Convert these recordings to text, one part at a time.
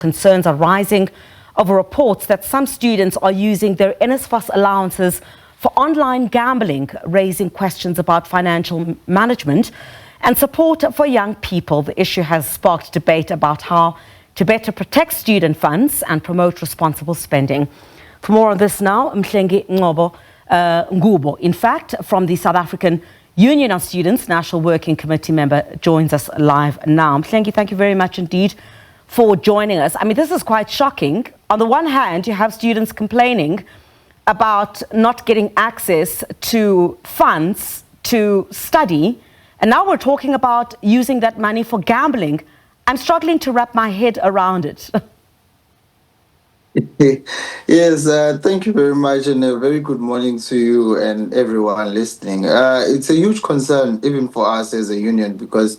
Concerns are rising over reports that some students are using their NSFAS allowances for online gambling, raising questions about financial management and support for young people. The issue has sparked debate about how to better protect student funds and promote responsible spending. For more on this now, Mhlengi Ngubo, in fact, from the South African Union of Students National Working Committee member, joins us live now. Mhlengi, thank you very much indeed for joining us. I mean, this is quite shocking. On the one hand, you have students complaining about not getting access to funds to study, and now we're talking about using that money for gambling. I'm struggling to wrap my head around it. Yes, thank you very much, and a very good morning to you and everyone listening. It's a huge concern, even for us as a union, because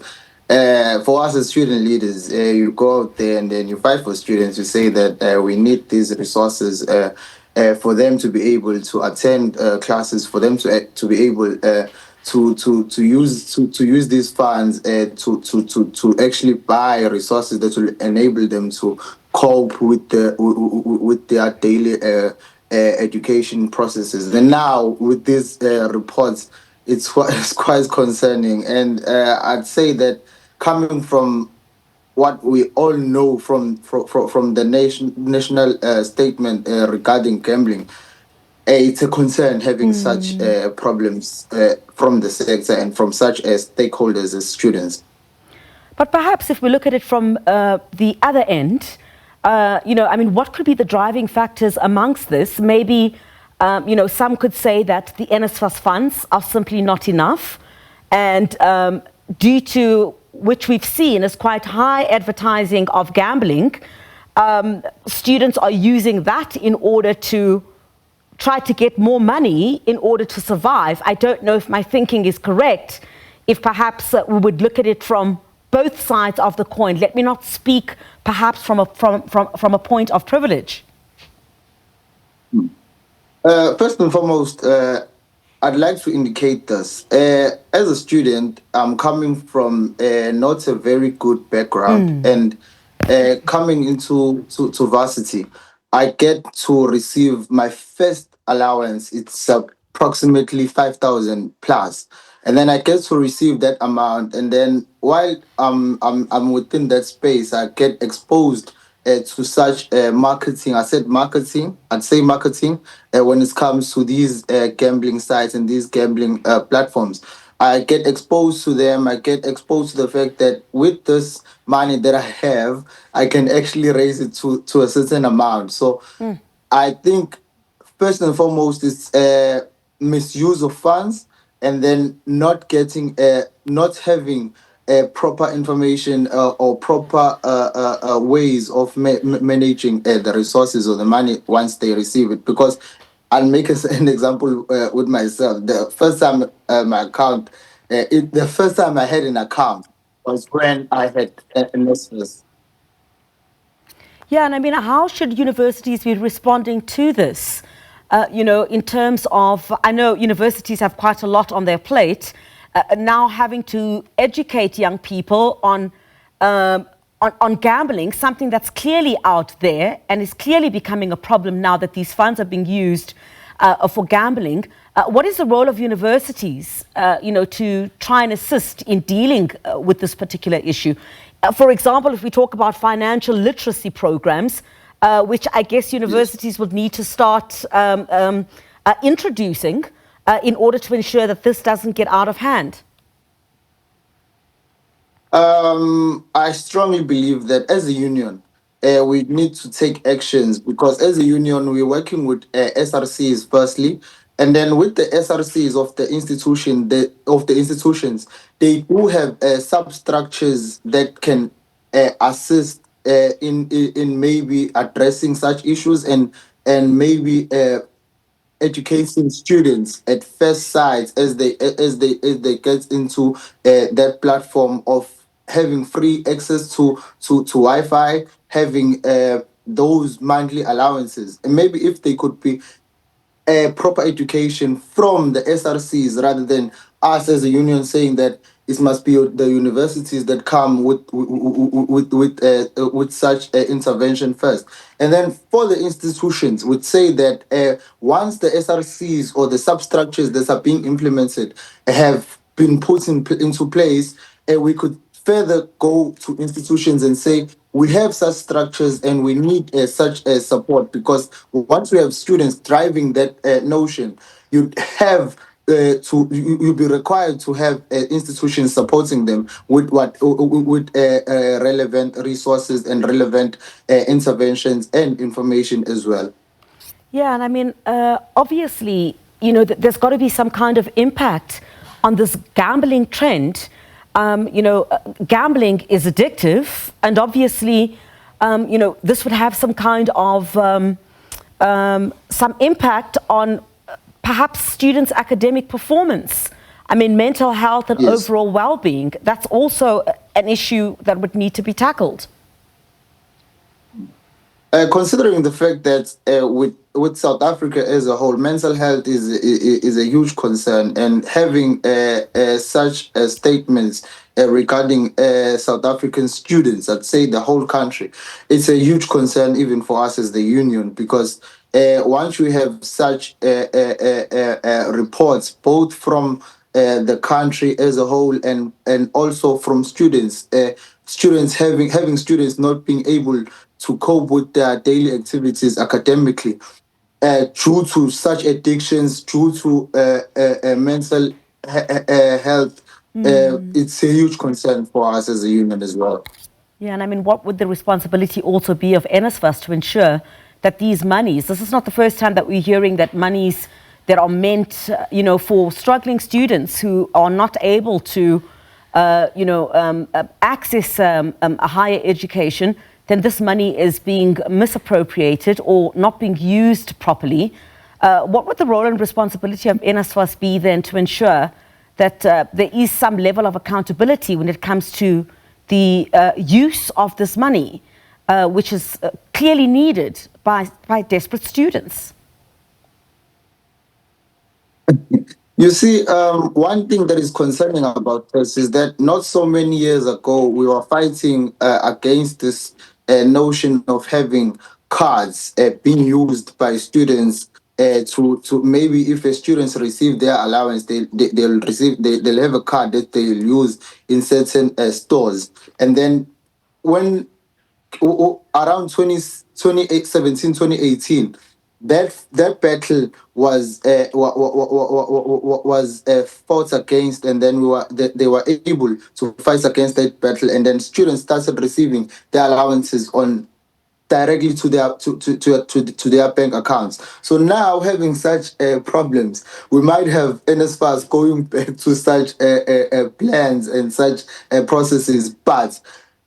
for us as student leaders, you go out there and then you fight for students. You say that we need these resources for them to be able to attend classes, for them to be able to use these funds to actually buy resources that will enable them to cope with their daily education processes. And now with these reports, it's quite concerning. And I'd say that coming from what we all know from the national statement regarding gambling, it's a concern having such problems from the sector and from such stakeholders as students. But perhaps if we look at it from the other end, I mean, what could be the driving factors amongst this? Maybe, some could say that the NSFAS funds are simply not enough, and due to which we've seen is quite high advertising of gambling, students are using that in order to try to get more money in order to survive. I don't know if my thinking is correct, if perhaps we would look at it from both sides of the coin. Let me not speak perhaps from a point of privilege. First and foremost, I'd like to indicate this. As a student, I'm coming from not a very good background, and coming into varsity, I get to receive my first allowance. It's approximately 5,000 plus, and then I get to receive that amount. And then while I'm within that space, I get exposed to such marketing. I'd say marketing when it comes to these gambling sites and these gambling platforms. I get exposed to them. I get exposed to the fact that with this money that I have, I can actually raise it to a certain amount. So I think first and foremost, it's misuse of funds, and then not having proper information or proper ways of managing the resources or the money once they receive it. Because I'll make an example with myself. The first time the first time I had an account was when I had an NSFAS. Yeah, and I mean, how should universities be responding to this? In terms of, I know universities have quite a lot on their plate, now having to educate young people on gambling, something that's clearly out there and is clearly becoming a problem now that these funds are being used for gambling. What is the role of universities, to try and assist in dealing with this particular issue? For example, if we talk about financial literacy programs, which I guess universities would need to start introducing in order to ensure that this doesn't get out of hand. I strongly believe that as a union, we need to take actions, because as a union, we're working with SRCs firstly, and then with the SRCs of the institutions, they do have substructures that can assist in maybe addressing such issues and maybe educating students at first sight as they get into that platform of having free access to Wi-Fi, having those monthly allowances, and maybe if they could be proper education from the SRCs rather than us as a union saying that it must be the universities that come with such intervention first. And then for the institutions, would say that once the SRCs or the substructures that are being implemented have been put into place, we could further go to institutions and say we have such structures and we need such support, because once we have students driving that notion, you have you'll be required to have institutions supporting them with relevant resources and relevant interventions and information as well. Yeah, and I mean, obviously, there's got to be some kind of impact on this gambling trend. Gambling is addictive, and obviously, this would have some kind of some impact on perhaps students' academic performance. I mean, mental health and overall well-being. That's also an issue that would need to be tackled. Considering the fact that with South Africa as a whole, mental health is a huge concern, and having such statements regarding South African students, I'd say the whole country, it's a huge concern even for us as the union, because once we have such reports, both from the country as a whole and also from students, having students not being able to cope with their daily activities academically, due to such addictions, due to mental health, it's a huge concern for us as a union as well. Yeah, and I mean, what would the responsibility also be of NSFAS to ensure that these monies, this is not the first time that we're hearing that monies that are meant, for struggling students who are not able to, access a higher education, then this money is being misappropriated or not being used properly. What would the role and responsibility of NSFAS be then to ensure that there is some level of accountability when it comes to the use of this money, which is clearly needed by desperate students? You see, one thing that is concerning about this is that not so many years ago, we were fighting against this notion of having cards being used by students to maybe, if a students receive their allowance, they'll have a card that they'll use in certain stores. And then when around 2017, 2018, that battle was fought against, and then they were able to fight against that battle, and then students started receiving their allowances on directly to their bank accounts. So now, having such problems, we might have NSFAS going back to such plans and such processes, but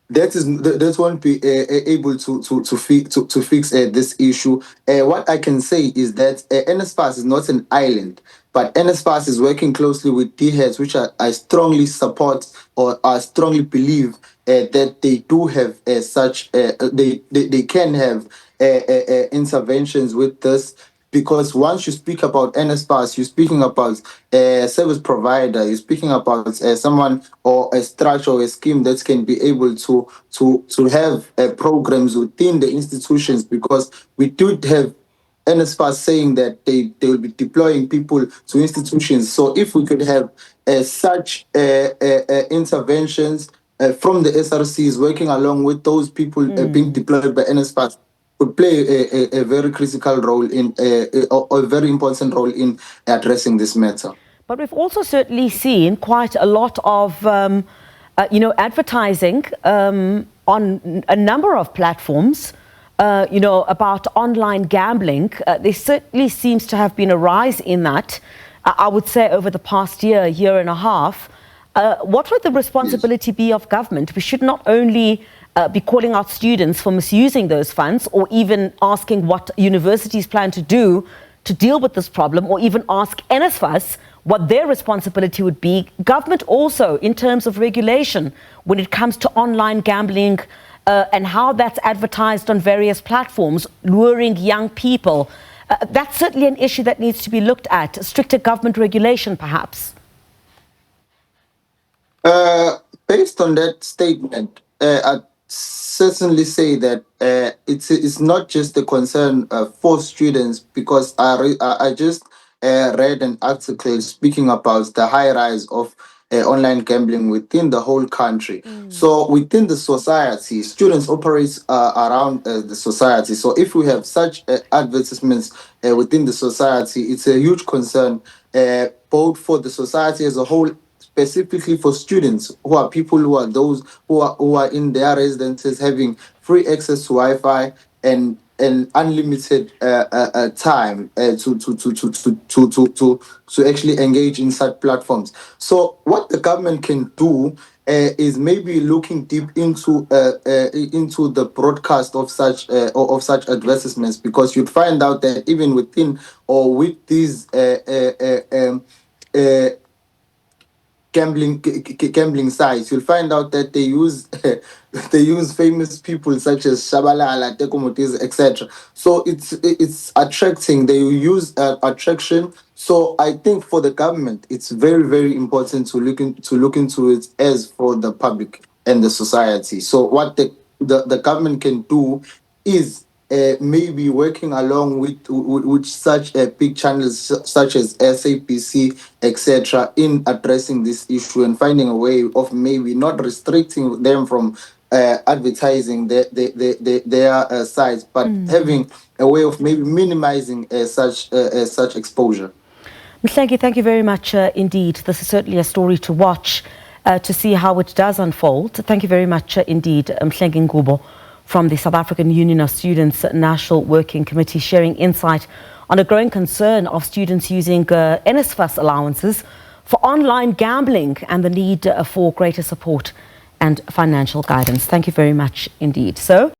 that won't be able to fix this issue. What I can say is that NSFAS is not an island, but NSFAS is working closely with DHEADS, which I strongly support, or I strongly believe that they do have such they can have interventions with this. Because once you speak about NSFAS, you're speaking about a service provider, you're speaking about someone or a structure or a scheme that can be able to have programs within the institutions, because we do have NSFAS saying that they will be deploying people to institutions. So if we could have such interventions from the SRCs working along with those people being deployed by NSFAS, would play a very critical role in a very important role in addressing this matter. But we've also certainly seen quite a lot of advertising on a number of platforms about online gambling. There certainly seems to have been a rise in that, I would say, over the past year and a half. What would the responsibility be of government? We should not only be calling out students for misusing those funds, or even asking what universities plan to do to deal with this problem, or even ask NSFAS what their responsibility would be. Government also, in terms of regulation, when it comes to online gambling and how that's advertised on various platforms, luring young people. That's certainly an issue that needs to be looked at. Stricter government regulation, perhaps. Based on that statement, I'd certainly say that it's not just a concern for students, because I just read an article speaking about the high rise of online gambling within the whole country. So within the society, students operate around the society. So if we have such advertisements within the society, it's a huge concern, both for the society as a whole, specifically for students, who are people who are those who are in their residences, having free access to Wi-Fi and unlimited time to actually engage in such platforms. So what the government can do is maybe looking deep into the broadcast of such advertisements, because you'd find out that even within or with these gambling sites, you'll find out that they use they use famous people such as Shabalala, Teko Motesi, etc. So it's attracting. They use attraction. So I think for the government, it's very, very important to look into it as for the public and the society. So what the government can do is maybe working along with such big channels such as SABC, etc., in addressing this issue and finding a way of maybe not restricting them from advertising their sites, but having a way of maybe minimizing such exposure. Mhlengi, thank you very much indeed. This is certainly a story to watch to see how it does unfold. Thank you very much indeed, Mhlengi Ngubo from the South African Union of Students National Working Committee, sharing insight on a growing concern of students using NSFAS allowances for online gambling and the need for greater support and financial guidance. Thank you very much indeed. So